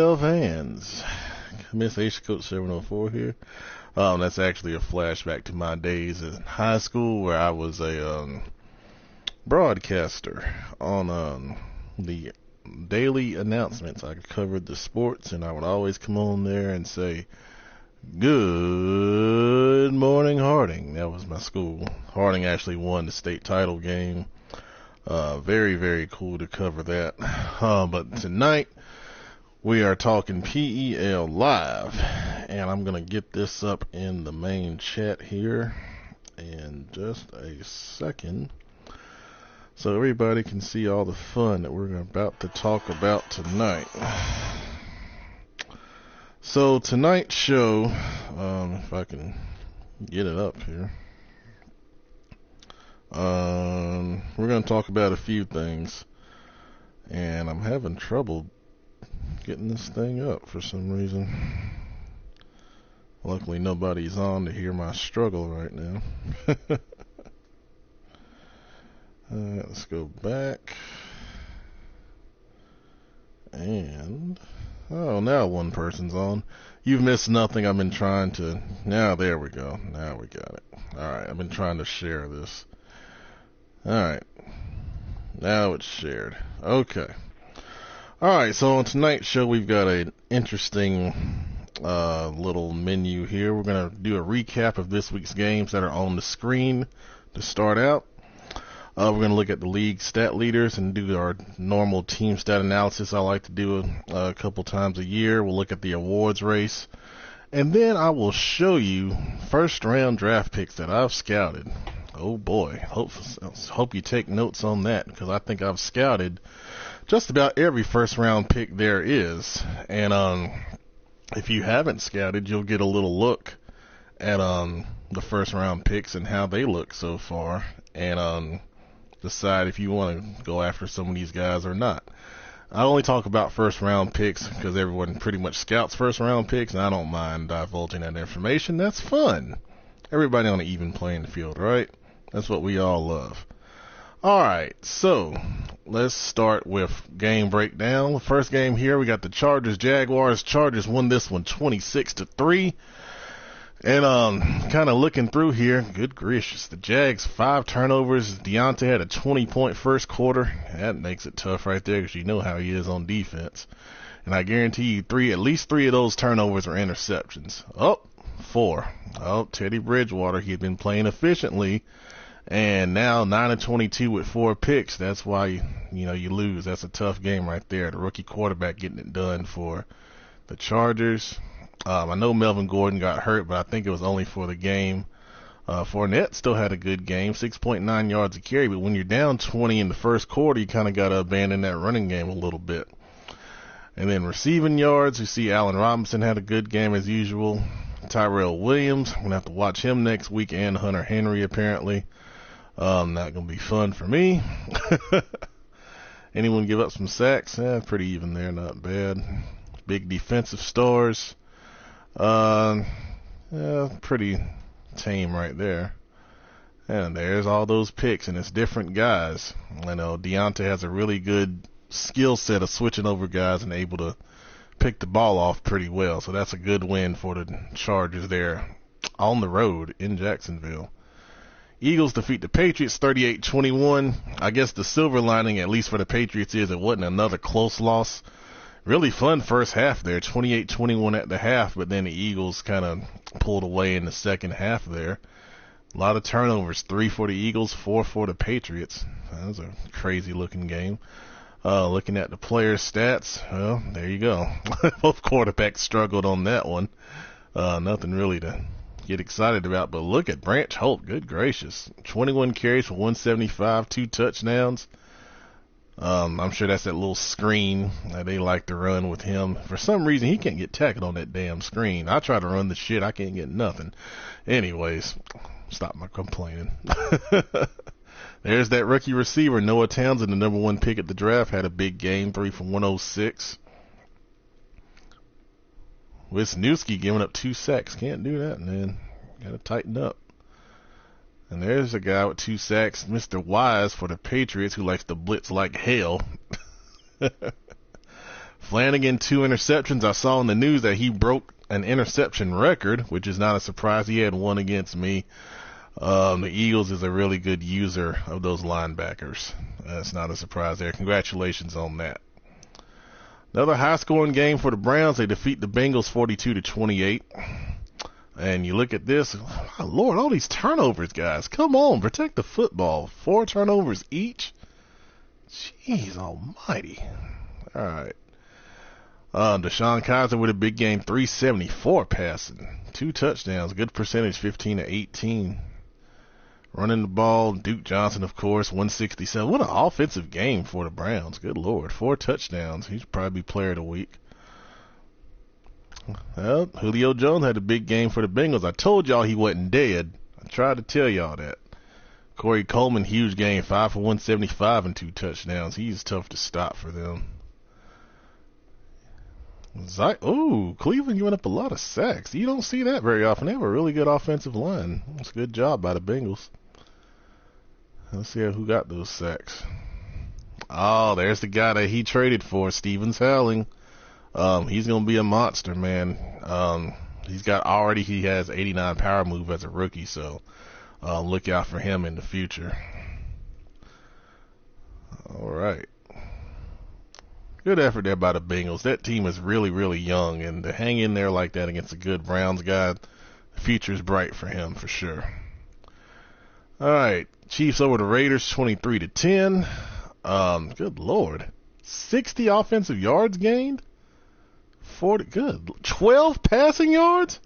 PEL fans. Miss H Coach 704 here. That's actually a flashback to my days in high school where I was a broadcaster on the daily announcements. I covered the sports, and I would always come on there and say, "Good morning, Harding." That was my school. Harding actually won the state title game. Very, very cool to cover that. But tonight, we are talking PEL Live, and I'm going to get this up in the main chat here in just a second so everybody can see all the fun that we're about to talk about tonight. So tonight's show, if I can get it up here, we're going to talk about a few things, and I'm having trouble getting this thing up for some reason. Luckily nobody's on to hear my struggle right now. Let's go back. And now one person's on. You've missed nothing. I've been trying to. Now there we go. Now we got it. Alright, I've been trying to share this. Alright. Now it's shared. Okay. Alright, so on tonight's show we've got an interesting little menu here. We're going to do a recap of this week's games that are on the screen to start out. We're going to look at the league stat leaders and do our normal team stat analysis I like to do a couple times a year. We'll look at the awards race. And then I will show you first round draft picks that I've scouted. Oh boy, hope you take notes on that, because I think I've scouted just about every first round pick there is. And if you haven't scouted, you'll get a little look at the first round picks and how they look so far, and decide if you want to go after some of these guys or not. I only talk about first round picks because everyone pretty much scouts first round picks, and I don't mind divulging that information. That's fun. Everybody on an even playing field, right? That's what we all love. Alright, so let's start with game breakdown. The first game here, we got the Chargers-Jaguars. Chargers won this one 26-3. And kind of looking through here, good gracious, the Jags 5 turnovers. Deontay had a 20-point first quarter. That makes it tough right there because you know how he is on defense. And I guarantee you at least three of those turnovers were interceptions. 4. Teddy Bridgewater, he had been playing efficiently, and now 9-22 with 4 picks. That's why you lose. That's a tough game right there. The rookie quarterback getting it done for the Chargers. I know Melvin Gordon got hurt, but I think it was only for the game. Fournette still had a good game, 6.9 yards a carry, but when you're down 20 in the first quarter, you kind of got to abandon that running game a little bit. And then receiving yards, you see Allen Robinson had a good game as usual. Tyrell Williams, I'm going to have to watch him next week, and Hunter Henry apparently. Not going to be fun for me. Anyone give up some sacks? Pretty even there, not bad. Big defensive stars. Pretty tame right there. And there's all those picks, and it's different guys. I know Deontay has a really good skill set of switching over guys and able to pick the ball off pretty well. So that's a good win for the Chargers there on the road in Jacksonville. Eagles defeat the Patriots 38-21. I guess the silver lining, at least for the Patriots, is it wasn't another close loss. Really fun first half there, 28-21 at the half, but then the Eagles kind of pulled away in the second half there. A lot of turnovers, 3 for the Eagles, 4 for the Patriots. That was a crazy looking game. Looking at the player stats, well, there you go. Both quarterbacks struggled on that one. Nothing really to get excited about, but look at Branch Holt, good gracious. 21 carries for 175, 2 touchdowns. I'm sure that's that little screen that they like to run with him. For some reason, he can't get tackled on that damn screen. I try to run the shit, I can't get nothing. Anyways, stop my complaining. There's that rookie receiver, Noah Townsend, the number 1 pick at the draft, had a big game, 3 for 106. Wisniewski giving up 2 sacks. Can't do that, man. Got to tighten up. And there's a guy with 2 sacks, Mr. Wise for the Patriots, who likes to blitz like hell. Flanagan, 2 interceptions. I saw in the news that he broke an interception record, which is not a surprise. He had one against me. The Eagles is a really good user of those linebackers. That's not a surprise there. Congratulations on that. Another high-scoring game for the Browns. They defeat the Bengals 42-28. And you look at this, oh, Lord, all these turnovers, guys. Come on, protect the football. 4 turnovers each. Jeez almighty. All right. Deshaun Kaiser with a big game, 374 passing, 2 touchdowns, good percentage, 15-18. Running the ball, Duke Johnson, of course, 167. What an offensive game for the Browns. Good Lord, 4 touchdowns. He should probably be player of the week. Well, Julio Jones had a big game for the Bengals. I told y'all he wasn't dead. I tried to tell y'all that. Corey Coleman, huge game, 5 for 175 and 2 touchdowns. He's tough to stop for them. Cleveland giving up a lot of sacks. You don't see that very often. They have a really good offensive line. It's a good job by the Bengals. Let's see who got those sacks. Oh, there's the guy that he traded for, Stevens Howling. He's going to be a monster, man. He has 89 power move as a rookie, so look out for him in the future. All right. Good effort there by the Bengals. That team is really, really young, and to hang in there like that against a good Browns guy, the future's bright for him for sure. All right, Chiefs over the Raiders, 23-10. Good Lord, 60 offensive yards gained, 12 passing yards.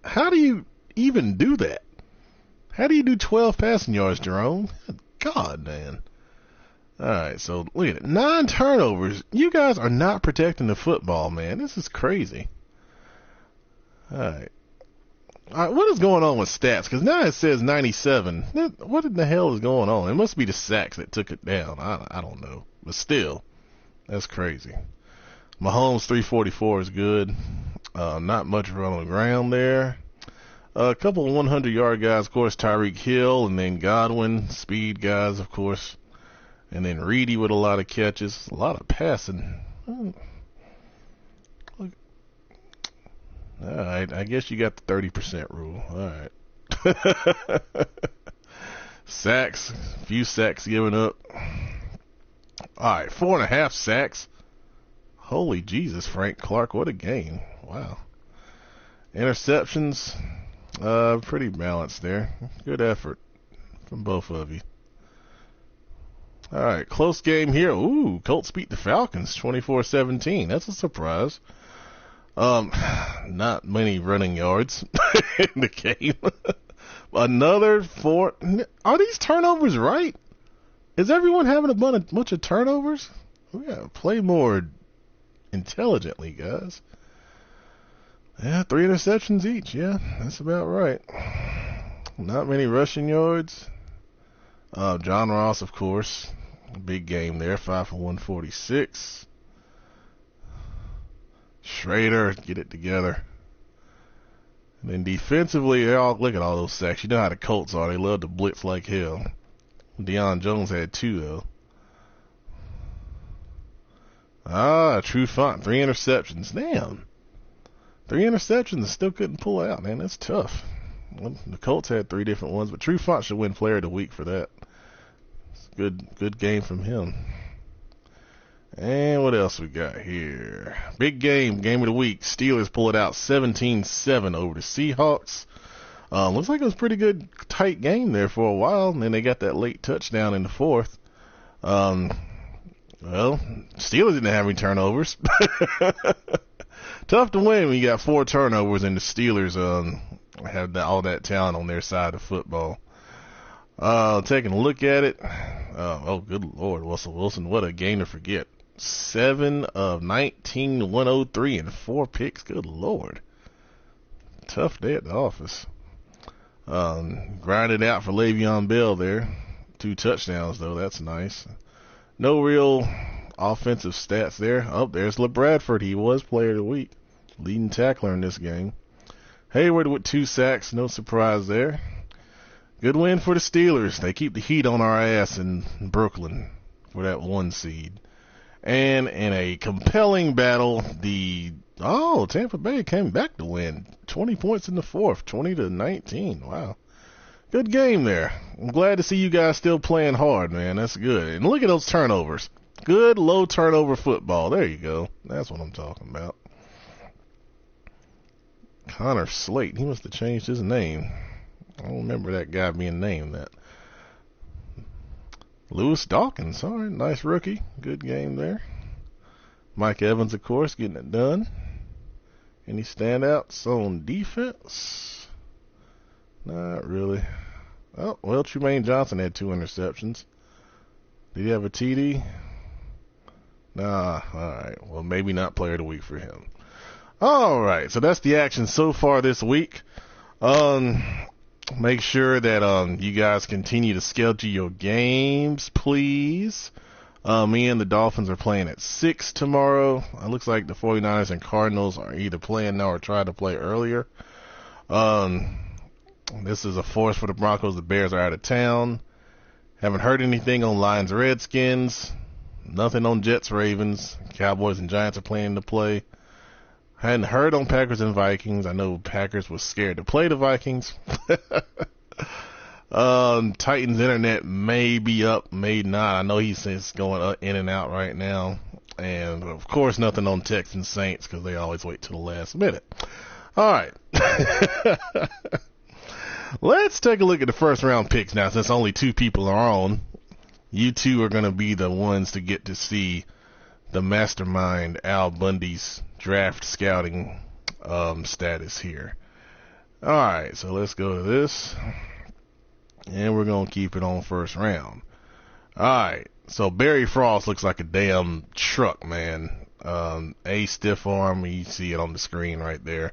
How do you even do that? How do you do 12 passing yards, Jerome? Good God, man. All right, so look at it. 9 turnovers. You guys are not protecting the football, man. This is crazy. All right. What is going on with stats? Because now it says 97. What in the hell is going on? It must be the sacks that took it down. I don't know. But still, that's crazy. Mahomes, 344 is good. Not much run on the ground there. A couple of 100-yard guys, of course, Tyreek Hill, and then Godwin, speed guys, of course. And then Reedy with a lot of catches, a lot of passing. All right, I guess you got the 30% rule. All right. Sacks, a few sacks given up. All right, 4.5 sacks. Holy Jesus, Frank Clark, what a game. Wow. Interceptions, pretty balanced there. Good effort from both of you. All right, close game here. Ooh, Colts beat the Falcons 24-17. That's a surprise. Not many running yards in the game. Another 4. Are these turnovers right? Is everyone having a bunch of turnovers? We gotta play more intelligently, guys. Yeah, 3 interceptions each. Yeah, that's about right. Not many rushing yards. John Ross, of course. Big game there, 5 for 146. Schrader, get it together. And then defensively, look at all those sacks. You know how the Colts are. They love to blitz like hell. Deion Jones had 2, though. True Font, 3 interceptions. Damn. 3 interceptions and still couldn't pull out, man. That's tough. Well, the Colts had 3 different ones, but True Font should win Player of the Week for that. Good game from him. And what else we got here? Big game of the week. Steelers pull it out 17-7 over the Seahawks. Looks like it was a pretty good tight game there for a while, and then they got that late touchdown in the 4th. Well, Steelers didn't have any turnovers. Tough to win when you got 4 turnovers and the Steelers have all that talent on their side of football. Taking a look at it. Good Lord, Russell Wilson, what a game to forget. 7 of 19, 103, and 4 picks. Good Lord. Tough day at the office. Grinded out for Le'Veon Bell there. 2 touchdowns, though. That's nice. No real offensive stats there. There's LeBradford. He was Player of the Week. Leading tackler in this game. Hayward with 2 sacks. No surprise there. Good win for the Steelers. They keep the heat on our ass in Brooklyn for that 1 seed. And in a compelling battle, Tampa Bay came back to win. 20 points in the fourth, 20-19. Wow. Good game there. I'm glad to see you guys still playing hard, man. That's good. And look at those turnovers. Good low turnover football. There you go. That's what I'm talking about. Connor Slate. He must have changed his name. I don't remember that guy being named that. Lewis Dawkins. All right, nice rookie. Good game there. Mike Evans, of course, getting it done. Any standouts on defense? Not really. Oh, well, Trumaine Johnson had 2 interceptions. Did he have a TD? Nah, alright. Well, maybe not player of the week for him. Alright, so that's the action so far this week. Make sure that you guys continue to schedule your games, please. Me and the Dolphins are playing at 6 tomorrow. It looks like the 49ers and Cardinals are either playing now or trying to play earlier. This is a force for the Broncos. The Bears are out of town. Haven't heard anything on Lions Redskins. Nothing on Jets Ravens. Cowboys and Giants are planning to play. Hadn't heard on Packers and Vikings. I know Packers was scared to play the Vikings. Titans internet may be up, may not. I know he's going in and out right now. And of course nothing on Texans Saints because they always wait till the last minute. All right. Let's take a look at the first round picks now, since only 2 people are on. You 2 are going to be the ones to get to see the mastermind Al Bundy's draft scouting status here. Alright, so let's go to this. And we're going to keep it on first round. Alright, so Barry Frost looks like a damn truck, man. A stiff arm, you see it on the screen right there.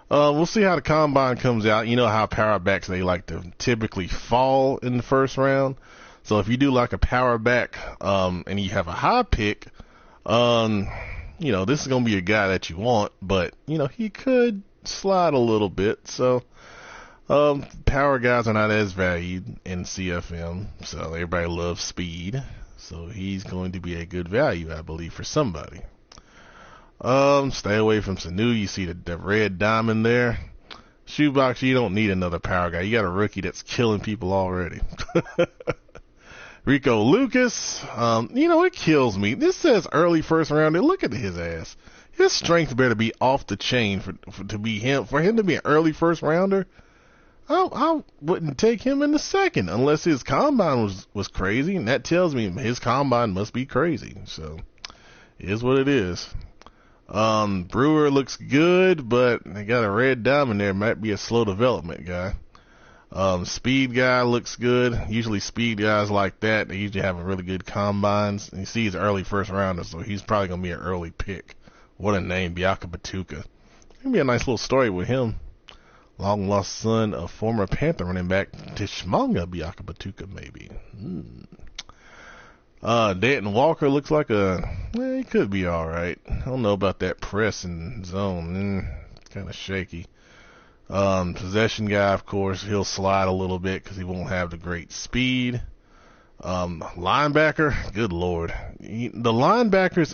We'll see how the combine comes out. You know how power backs, they like to typically fall in the first round. So if you do like a power back, and you have a high pick, this is going to be a guy that you want, but, he could slide a little bit. So, power guys are not as valued in CFM. So everybody loves speed. So he's going to be a good value, I believe, for somebody. Stay away from Sanu. You see the red diamond there. Shoebox, you don't need another power guy. You got a rookie that's killing people already. Rico Lucas, it kills me. This says early first rounder. Look at his ass. His strength better be off the chain for him to be an early first rounder. I wouldn't take him in the second unless his combine was crazy, and that tells me his combine must be crazy. So, it is what it is. Brewer looks good, but they got a red diamond there. Might be a slow development guy. Speed guy looks good. Usually speed guys like that, they usually have a really good combines. And you see he's early first rounder, so he's probably going to be an early pick. What a name, Biaka Batuka. Gonna be a nice little story with him. Long lost son of former Panther running back Tishmanga Biaka Batuka, maybe. Danton Walker looks like he could be alright. I don't know about that press and zone. Kind of shaky. Possession guy, of course, he'll slide a little bit because he won't have the great speed. Linebacker, good lord. The linebackers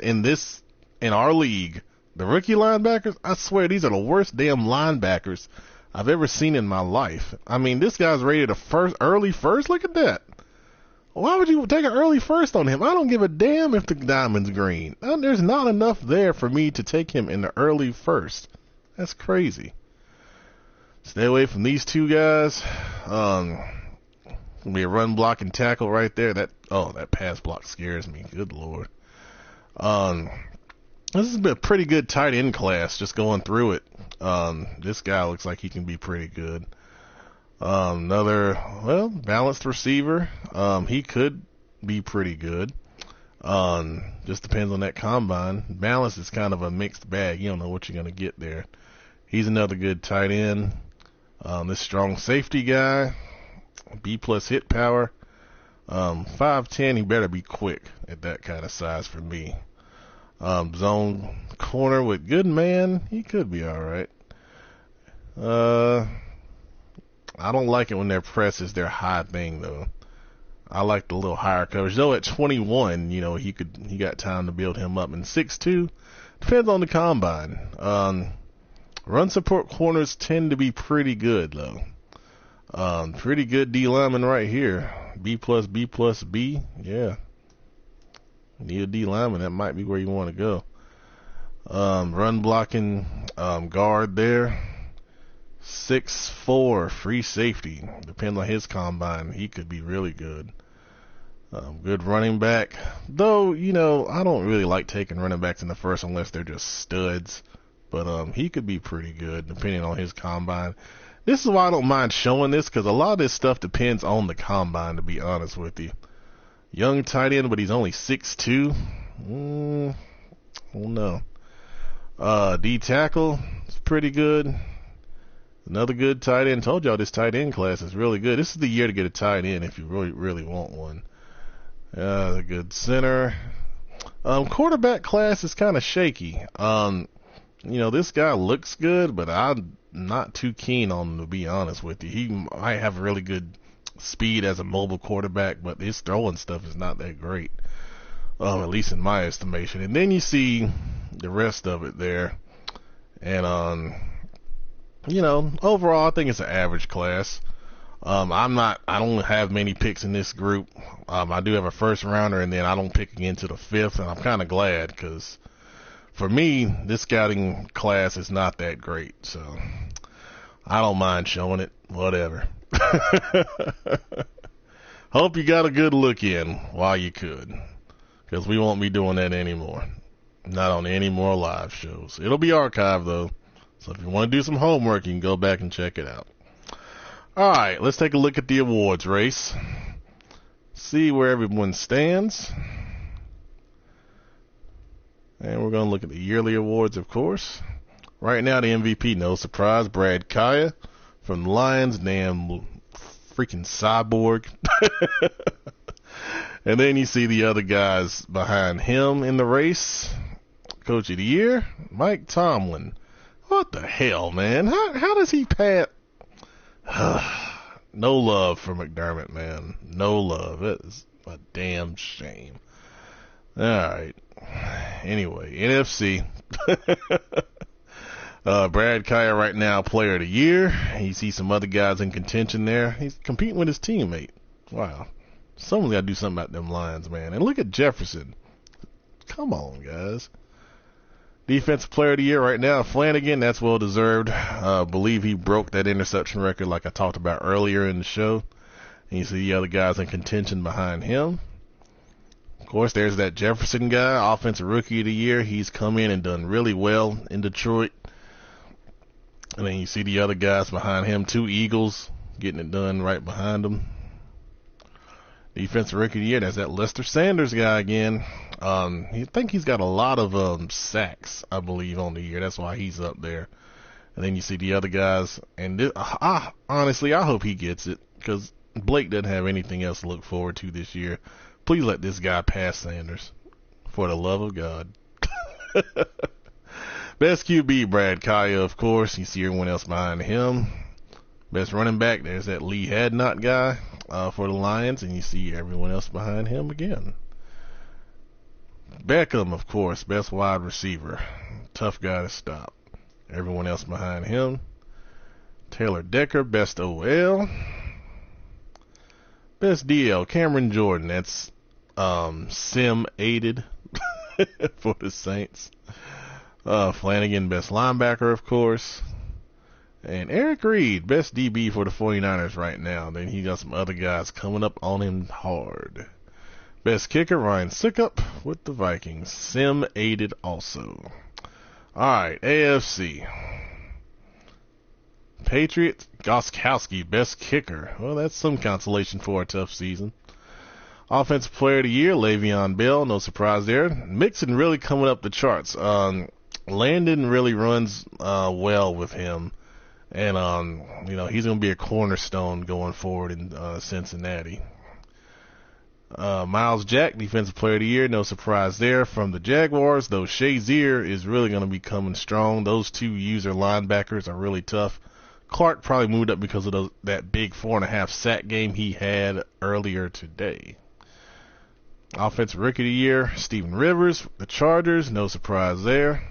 in our league, the rookie linebackers, I swear these are the worst damn linebackers I've ever seen in my life. I mean, this guy's rated early first. Look at that. Why would you take an early first on him? I don't give a damn if the diamond's green. There's not enough there for me to take him in the early first. That's crazy. Stay away from these 2 guys. Gonna be a run block and tackle right there. That pass block scares me. Good lord. This has been a pretty good tight end class, just going through it. This guy looks like he can be pretty good. Another, balanced receiver. He could be pretty good. Just depends on that combine. Balance is kind of a mixed bag. You don't know what you're going to get there. He's another good tight end. This strong safety guy, B+ hit power. 5'10", he better be quick at that kind of size for me. Zone corner with good man, he could be alright. I don't like it when their press is their high thing though. I like the little higher coverage. Though at 21, he got time to build him up. And 6'2", depends on the combine. Run support corners tend to be pretty good though. Pretty good D lineman right here. B plus B plus B. Yeah. Need a D lineman. That might be where you want to go. Run blocking guard there. 6'4", free safety. Depends on his combine. He could be really good. Good running back. Though, I don't really like taking running backs in the first unless they're just studs. But he could be pretty good depending on his combine. This is why I don't mind showing this, because a lot of this stuff depends on the combine, to be honest with you. Young tight end, but he's only 6'2". Oh no. D tackle is pretty good. Another good tight end. Told y'all this tight end class is really good. This is the year to get a tight end if you really, really want one. A good center. Quarterback class is kind of shaky. This guy looks good, but I'm not too keen on him, to be honest with you. He might have really good speed as a mobile quarterback, but his throwing stuff is not that great. At least in my estimation. And then you see the rest of it there. And, overall, I think it's an average class. I don't have many picks in this group. I do have a first rounder, and then I don't pick again to the fifth, and I'm kind of glad, because for me, this scouting class is not that great, so I don't mind showing it. Whatever. Hope you got a good look in while you could, because we won't be doing that anymore. Not on any more live shows. It'll be archived, though, so if you want to do some homework, you can go back and check it out. Alright, let's take a look at the awards race. See where everyone stands. And we're going to look at the yearly awards, of course. Right now, the MVP, no surprise, Brad Kaya from the Lions. Damn freaking cyborg. And then you see the other guys behind him in the race. Coach of the Year, Mike Tomlin. What the hell, man? How does he pass? No love for McDermott, man. No love. It is a damn shame. Alright. Anyway, NFC. Brad Kaya right now, player of the year. You see some other guys in contention there. He's competing with his teammate. Wow. Someone's got to do something about them Lions, man. And look at Jefferson. Come on, guys. Defensive player of the year right now, Flanagan. That's well deserved. Believe he broke that interception record like I talked about earlier in the show. And you see the other guys in contention behind him. Of course, there's that Jefferson guy, offensive rookie of the year. He's come in and done really well in Detroit. And then you see the other guys behind him, two Eagles getting it done right behind them. Defensive rookie of the year, that's that Lester Sanders guy again. I think he's got a lot of sacks, I believe, on the year. That's why he's up there. And then you see the other guys. And honestly, I hope he gets it, because Blake doesn't have anything else to look forward to this year. Please let this guy pass Sanders, for the love of God. Best QB, Brad Kaya, of course. You see everyone else behind him. Best running back, there's that Lee Hadnot guy for the Lions, and you see everyone else behind him again. Beckham, of course, best wide receiver. Tough guy to stop. Everyone else behind him. Taylor Decker, best OL. Best DL, Cameron Jordan. That's sim-aided for the Saints. Flanagan, best linebacker, of course. And Eric Reed, best DB for the 49ers right now. Then he got some other guys coming up on him hard. Best kicker, Ryan Suckup with the Vikings. Sim-aided also. Alright, AFC. Patriots, Gostkowski, best kicker. Well, that's some consolation for a tough season. Offensive player of the year, Le'Veon Bell. No surprise there. Mixon really coming up the charts. Landon really runs well with him. And, he's going to be a cornerstone going forward in Cincinnati. Miles Jack, defensive player of the year. No surprise there from the Jaguars, though Shazier is really going to be coming strong. Those two user linebackers are really tough Clark probably moved up because of that big 4.5 sack game he had earlier today. Offensive Rookie of the Year, Steven Rivers, the Chargers, no surprise there.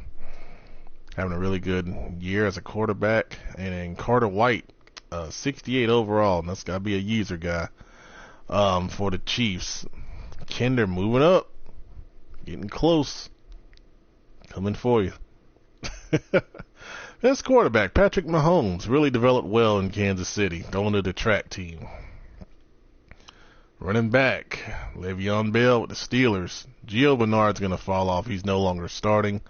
Having a really good year as a quarterback. And then Carter White, 68 overall, and that's got to be a user guy for the Chiefs. Kinder moving up, getting close, coming for you. Best quarterback, Patrick Mahomes, really developed well in Kansas City, going to the track team. Running back, Le'Veon Bell with the Steelers. Gio Bernard's going to fall off. He's no longer starting.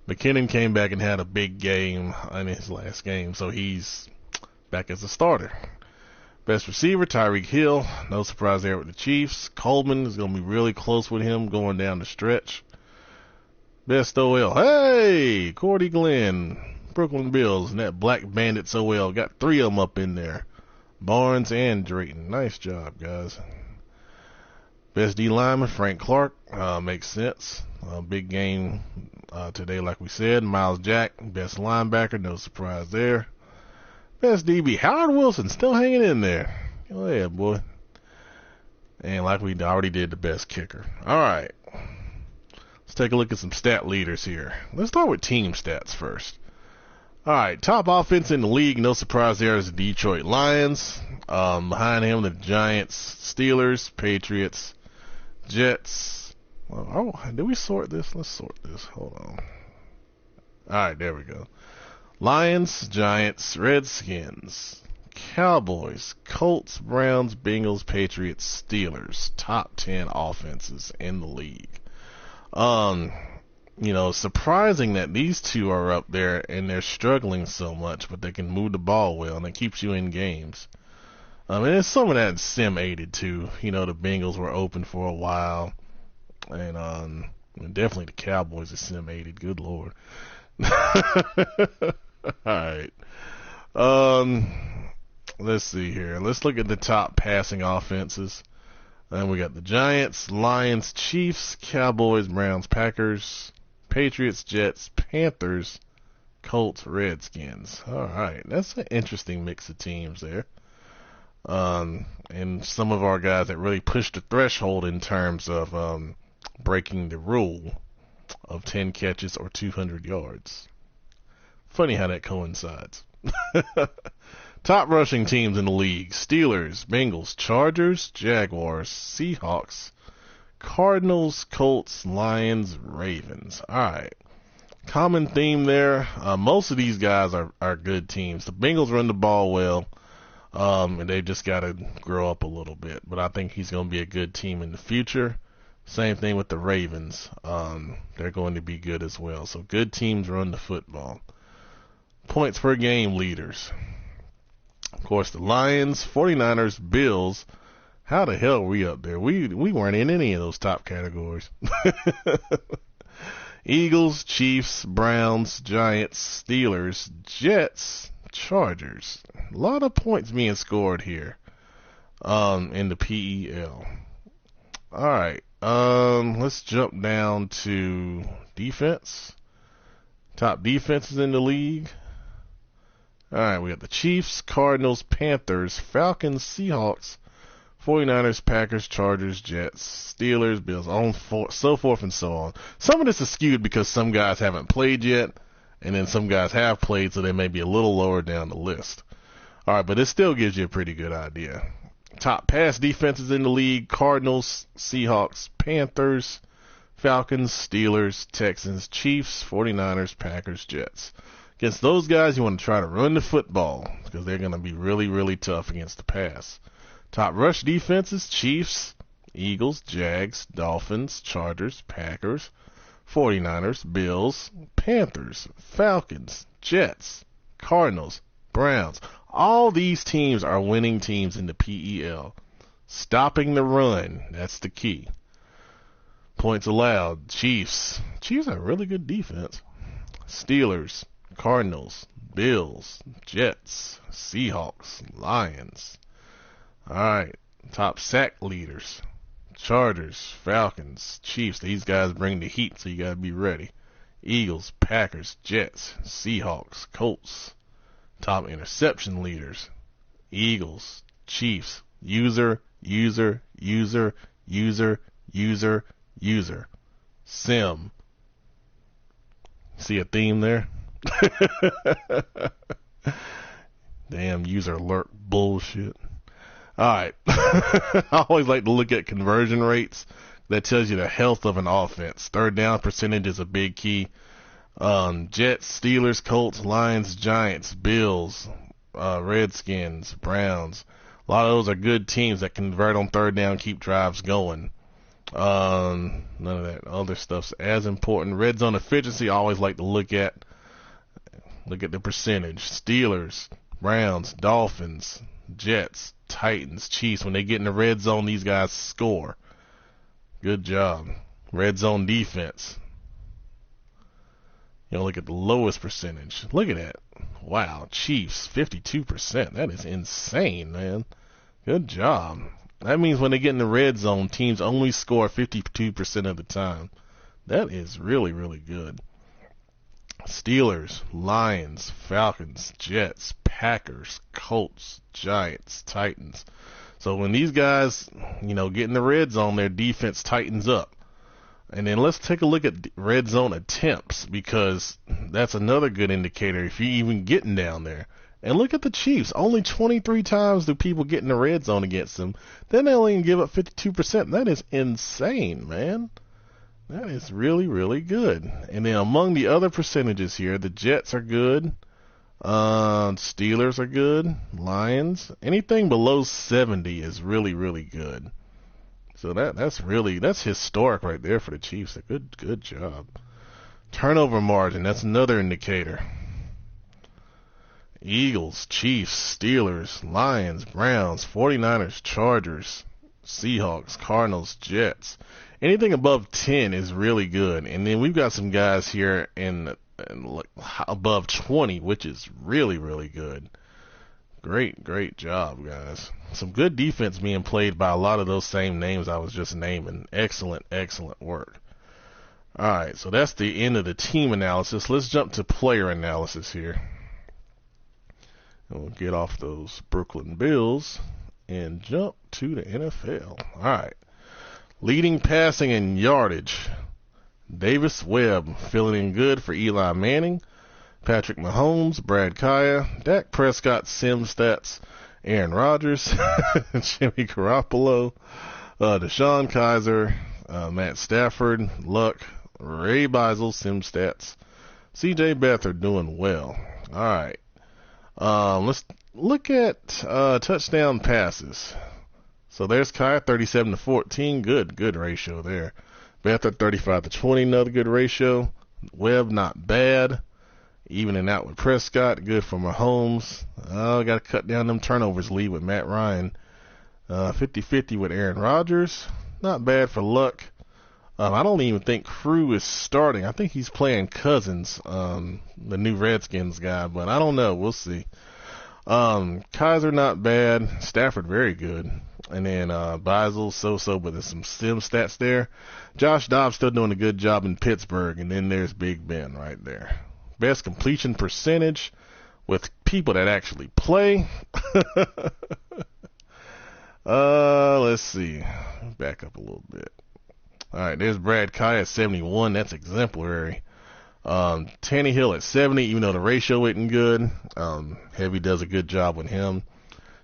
McKinnon came back and had a big game in his last game, so he's back as a starter. Best receiver, Tyreek Hill. No surprise there with the Chiefs. Coleman is going to be really close with him going down the stretch. Best OL, hey, Cordy Glenn, Brooklyn Bills, and that Black Bandits OL. Got 3 of them up in there. Barnes and Drayton. Nice job, guys. Best D lineman, Frank Clark. Makes sense. Big game today, like we said. Miles Jack, best linebacker. No surprise there. Best DB, Howard Wilson, still hanging in there. Go ahead, boy. And like we already did, the best kicker. All right. Let's take a look at some stat leaders here. Let's start with team stats first. All right, top offense in the league, no surprise there, is the Detroit Lions. Behind him, the Giants, Steelers, Patriots, Jets. Oh, did we sort this? Let's sort this. Hold on. All right, there we go. Lions, Giants, Redskins, Cowboys, Colts, Browns, Bengals, Patriots, Steelers. Top 10 offenses in the league. Surprising that these two are up there and they're struggling so much, but they can move the ball well and it keeps you in games. And some of that sim aided too. The Bengals were open for a while, and definitely the Cowboys are sim aided. Good Lord. Alright. Let's see here. Let's look at the top passing offenses. Then we got the Giants, Lions, Chiefs, Cowboys, Browns, Packers, Patriots, Jets, Panthers, Colts, Redskins. Alright. That's an interesting mix of teams there. And some of our guys that really pushed the threshold in terms of breaking the rule of 10 catches or 200 yards. Funny how that coincides. Top rushing teams in the league: Steelers, Bengals, Chargers, Jaguars, Seahawks, Cardinals, Colts, Lions, Ravens. Alright. Common theme there. Most of these guys are good teams. The Bengals run the ball well. And they just got to grow up a little bit. But I think he's going to be a good team in the future. Same thing with the Ravens. They're going to be good as well. So good teams run the football. Points per game leaders. Of course, the Lions, 49ers, Bills. How the hell are we up there? We weren't in any of those top categories. Eagles, Chiefs, Browns, Giants, Steelers, Jets, Chargers. A lot of points being scored here in the PEL. Alright, let's jump down to defense. Top defenses in the league. Alright, we got the Chiefs, Cardinals, Panthers, Falcons, Seahawks, 49ers, Packers, Chargers, Jets, Steelers, Bills, so forth and so on. Some of this is skewed because some guys haven't played yet, and then some guys have played, so they may be a little lower down the list. Alright, but it still gives you a pretty good idea. Top pass defenses in the league: Cardinals, Seahawks, Panthers, Falcons, Steelers, Texans, Chiefs, 49ers, Packers, Jets. Against those guys, you want to try to run the football because they're going to be really, really tough against the pass. Top rush defenses: Chiefs, Eagles, Jags, Dolphins, Chargers, Packers, 49ers, Bills, Panthers, Falcons, Jets, Cardinals, Browns. All these teams are winning teams in the PEL. Stopping the run, that's the key. Points allowed: Chiefs. Chiefs have really good defense. Steelers, Cardinals, Bills, Jets, Seahawks, Lions. Alright, top sack leaders: Chargers, Falcons, Chiefs. These guys bring the heat, so you gotta be ready. Eagles, Packers, Jets, Seahawks, Colts, Top interception leaders: Eagles, Chiefs, user, user, user, user, user, user. Sim. See a theme there? Damn user alert bullshit. Alright. I always like to look at conversion rates. That tells you the health of an offense. Third down percentage is a big key. Jets, Steelers, Colts, Lions, Giants, Bills, Redskins, Browns. A lot of those are good teams that convert on third down, keep drives going. None of that other stuff's as important. Red zone efficiency, I always like to look at the percentage. Steelers, Browns, Dolphins, Jets, Titans, Chiefs. When they get in the red zone, these guys score. Good job. Red zone defense. Look at the lowest percentage. Look at that. Wow. Chiefs, 52%. That is insane, man. Good job. That means when they get in the red zone, teams only score 52% of the time. That is really, really good. Steelers, Lions, Falcons, Jets, Packers, Colts, Giants, Titans. So when these guys, get in the red zone, their defense tightens up. And then let's take a look at red zone attempts, because that's another good indicator if you're even getting down there. And look at the Chiefs. Only 23 times do people get in the red zone against them. Then they only give up 52%. That is insane, man. That is really, really good. And then among the other percentages here, the Jets are good. Steelers are good. Lions. Anything below 70 is really, really good. So that's historic right there for the Chiefs. A good job. Turnover margin, that's another indicator. Eagles, Chiefs, Steelers, Lions, Browns, 49ers, Chargers, Seahawks, Cardinals, Jets. Anything above 10 is really good. And then we've got some guys here in above 20, which is really, really good. Great job, guys. Some good defense being played by a lot of those same names I was just naming. Excellent work. Alright, so that's the end of the team analysis. Let's jump to player analysis here. And we'll get off those Brooklyn Bills and jump to the NFL. Alright. Leading passing and yardage. Davis Webb filling in good for Eli Manning. Patrick Mahomes, Brad Kaya, Dak Prescott, Sim Stats, Aaron Rodgers, Jimmy Garoppolo, Deshaun Kaiser, Matt Stafford, Luck, Ray Beisel, Sim Stats, CJ Beathard doing well. Alright. Let's look at touchdown passes. So there's Kaya, 37-14. Good ratio there. Beathard, 35-20, another good ratio. Webb, not bad. Evening out with Prescott, good for Mahomes. Got to cut down them turnovers lead with Matt Ryan. 50-50 with Aaron Rodgers. Not bad for Luck. I don't even think Crew is starting. I think he's playing Cousins, the new Redskins guy, but I don't know. We'll see. Kaiser, not bad. Stafford, very good. And then Beisel, so-so, but there's some sim stats there. Josh Dobbs still doing a good job in Pittsburgh. And then there's Big Ben right there. Best completion percentage with people that actually play. Let's see. Back up a little bit. All right, there's Brad Kaya at 71. That's exemplary. Tannehill at 70, even though the ratio isn't good. Heavy does a good job with him.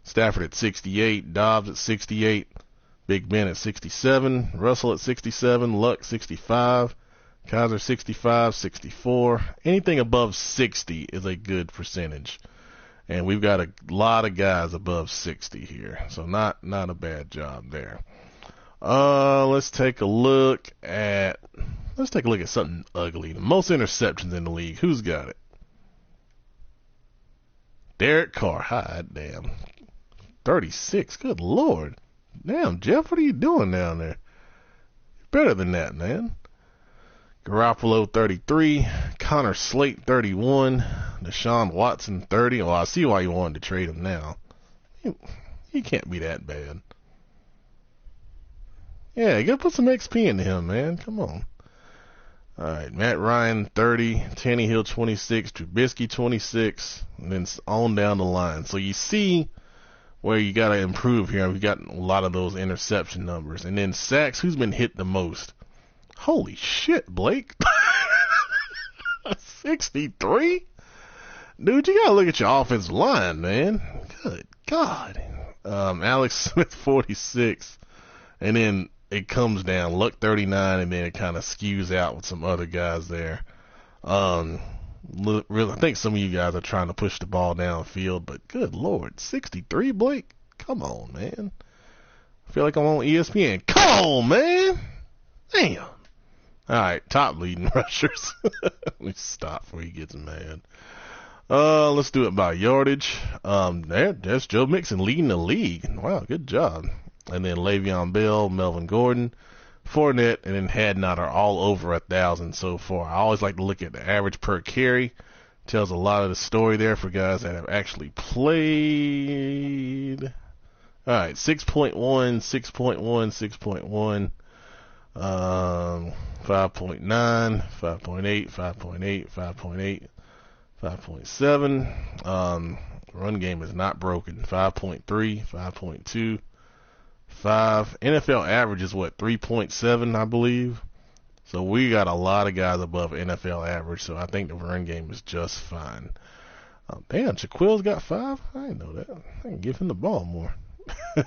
Stafford at 68. Dobbs at 68. Big Ben at 67. Russell at 67. Luck 65. Kaiser 65, 64. Anything above 60 is a good percentage. And we've got a lot of guys above 60 here. So not a bad job there. Let's take a look at something ugly. The most interceptions in the league. Who's got it? Derek Carr. Hot damn. 36. Good Lord. Damn, Jeff, what are you doing down there? Better than that, man. Garoppolo 33, Connor Slate 31, Deshaun Watson 30. Well, I see why you wanted to trade him now. He can't be that bad. Yeah, you gotta put some XP into him, man. Come on. All right, Matt Ryan 30, Tannehill 26, Trubisky 26, and then on down the line. So you see where you got to improve here. We got a lot of those interception numbers. And then sacks, who's been hit the most? Holy shit, Blake. 63? Dude, you got to look at your offensive line, man. Good God. Alex Smith 46. And then it comes down, Luck 39, and then it kind of skews out with some other guys there. Really, I think some of you guys are trying to push the ball downfield, but good Lord, 63, Blake? Come on, man. I feel like I'm on ESPN. Come on, man. Damn. All right, top leading rushers. Let me stop before he gets mad. Let's do it by yardage. There's Joe Mixon leading the league. Wow, good job. And then Le'Veon Bell, Melvin Gordon, Fournette, and then Hadnot are all over 1,000 so far. I always like to look at the average per carry. Tells a lot of the story there for guys that have actually played. All right, 6.1, 6.1, 6.1, 5.9, 5.8, 5.8, 5.8, 5.7. Run game is not broken. 5.3, 5.2. 5. NFL average is what, 3.7, I believe. So we got a lot of guys above NFL average, so I think the run game is just fine. Damn, Shaquille's got 5? I didn't know that. I can give him the ball more.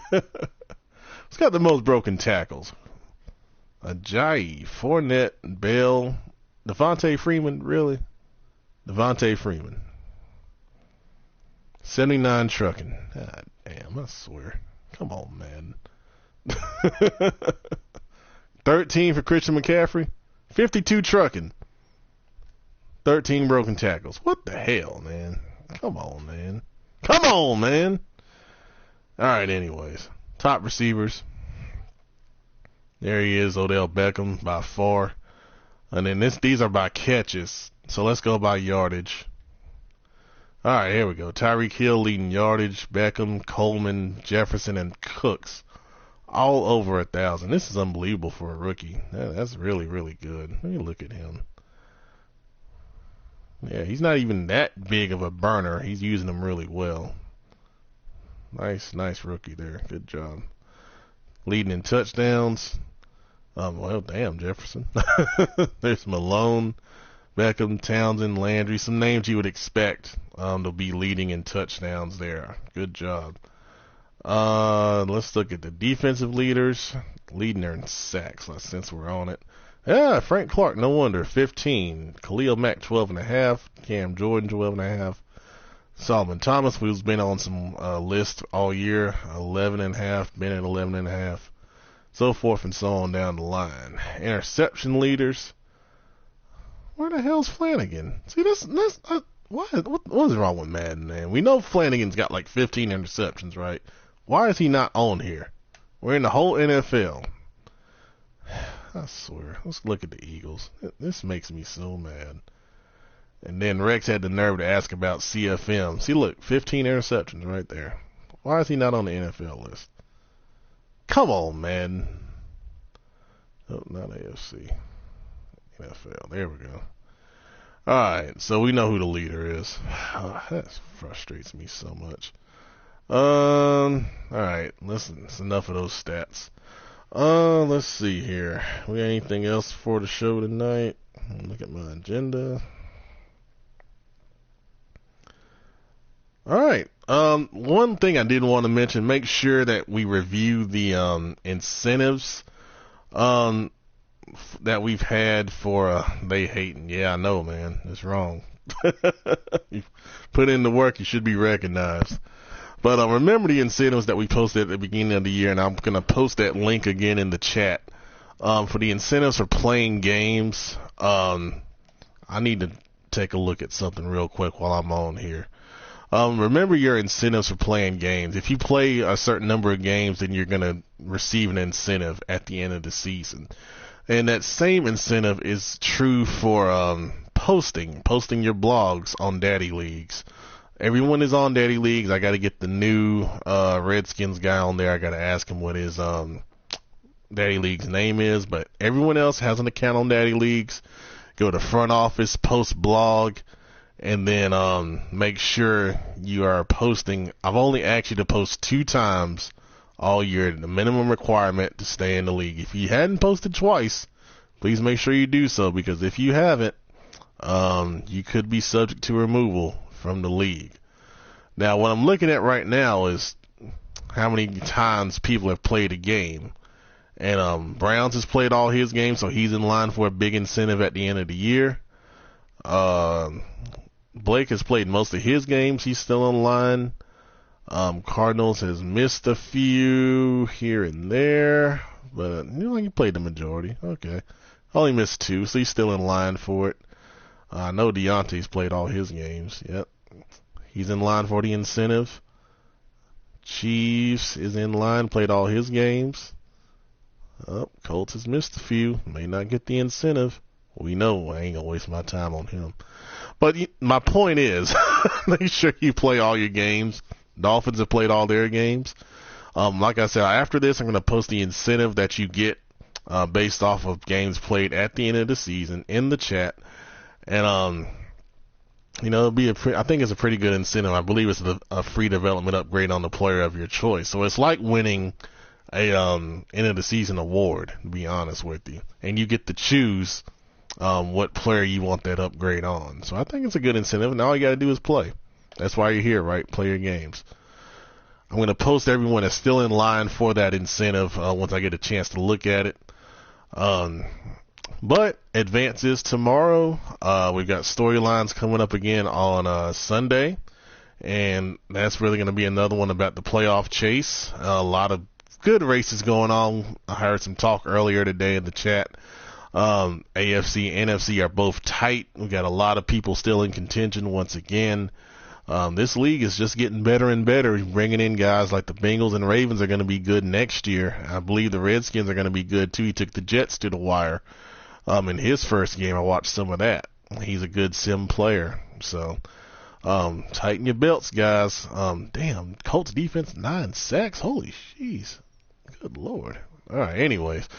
Who's got the most broken tackles? Ajayi, Fournette, Bell, Devontae Freeman, really? Devontae Freeman. 79 trucking. God damn, I swear. Come on, man. 13 for Christian McCaffrey, 52 trucking, 13 broken tackles. What the hell, man? Come on, man. Come on, man. All right, anyways, top receivers. There he is, Odell Beckham by far. And then these are by catches. So let's go by yardage. All right, here we go. Tyreek Hill leading yardage, Beckham, Coleman, Jefferson, and Cooks. All over 1,000. This is unbelievable for a rookie. That's really, really good. Let me look at him. Yeah, he's not even that big of a burner. He's using them really well. Nice rookie there. Good job. Leading in touchdowns. Well, damn, Jefferson. There's Malone, Beckham, Townsend, Landry. Some names you would expect to be leading in touchdowns there. Good job. Let's look at the defensive leaders. Leading there in sacks, since we're on it. Yeah, Frank Clark, no wonder, 15. Khalil Mack, 12.5. Cam Jordan, 12.5. Solomon Thomas, who's been on some lists all year, 11.5. Bennett, 11.5. So forth and so on down the line. Interception leaders. Where the hell's Flanagan? See, what is wrong with Madden, man? We know Flanagan's got like 15 interceptions, right? Why is he not on here? We're in the whole NFL. I swear. Let's look at the Eagles. This makes me so mad. And then Rex had the nerve to ask about CFM. See, look, 15 interceptions right there. Why is he not on the NFL list? Come on, man. Oh, not AFC. NFL. There we go. Alright, so we know who the leader is. Oh, that frustrates me so much. Alright, listen, it's enough of those stats. Let's see here. We got anything else for the show tonight? Look at my agenda. Alright, one thing I did want to mention, make sure that we review the incentives that we've had for they hating. Yeah, I know, man. It's wrong. You put in the work, you should be recognized. But remember the incentives that we posted at the beginning of the year, and I'm going to post that link again in the chat. For the incentives for playing games, I need to take a look at something real quick while I'm on here. Remember your incentives for playing games. If you play a certain number of games, then you're going to receive an incentive at the end of the season. And that same incentive is true for posting your blogs on Daddy Leagues. Everyone is on Daddy Leagues. I got to get the new Redskins guy on there. I got to ask him what his Daddy League's name is. But everyone else has an account on Daddy Leagues. go to front office, post blog, and then make sure you are posting. I've only asked you to post 2 times all year, the minimum requirement to stay in the league. If you hadn't posted twice, please make sure you do so, because if you haven't, you could be subject to removal from the league. Now, what I'm looking at right now is how many times people have played a game. And Browns has played all his games, so he's in line for a big incentive at the end of the year. Blake has played most of his games. He's still in line. Cardinals has missed a few here and there, but he played the majority. Okay. Only missed 2, so he's still in line for it. I know Deontay's played all his games. Yep. He's in line for the incentive. Chiefs is in line, played all his games. Colts has missed a few. May not get the incentive. We know I ain't going to waste my time on him. But my point is, make sure you play all your games. Dolphins have played all their games. Like I said, after this, I'm going to post the incentive that you get based off of games played at the end of the season in the chat. And, it'll be I think it's a pretty good incentive. I believe it's a free development upgrade on the player of your choice. So it's like winning a end of the season award, to be honest with you. And you get to choose what player you want that upgrade on. So I think it's a good incentive, and all you got to do is play. That's why you're here, right? Play your games. I'm going to post everyone that's still in line for that incentive once I get a chance to look at it. But advances tomorrow. We've got storylines coming up again on Sunday, and that's really going to be another one about the playoff chase. A lot of good races going on. I heard some talk earlier today in the chat. AFC, NFC are both tight. We got a lot of people still in contention once again. This league is just getting better and better, bringing in guys like the Bengals and Ravens are going to be good next year. I believe the Redskins are going to be good too. He took the Jets to the wire in his first game. I watched some of that. He's a good sim player. So tighten your belts, guys. Damn, Colts defense 9 sacks. Holy jeez. Good Lord. All right, anyways.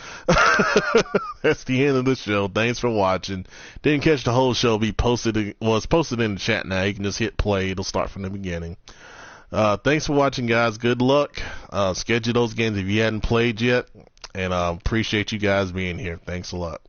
That's the end of the show. Thanks for watching. Didn't catch the whole show. It's posted in the chat now. You can just hit play. It'll start from the beginning. Thanks for watching, guys. Good luck. Schedule those games if you hadn't played yet. And appreciate you guys being here. Thanks a lot.